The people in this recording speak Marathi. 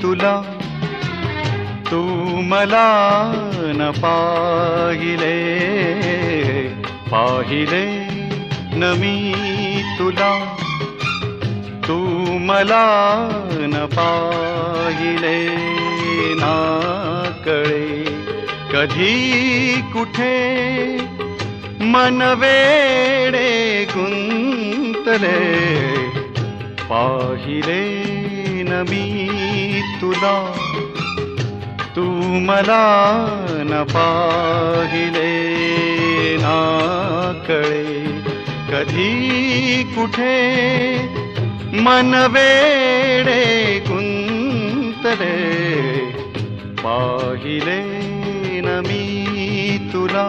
तुला तू मला न पाहिले पाहिले न मी तुला तू मला न पाहिले ना कळे कधी कुठे मन वेडे गुंतले पाहिले न मी तुला तू मला न पाहिले ना कळे कधी कुठे मन वेडे गुंतले पाहिले न मी तुला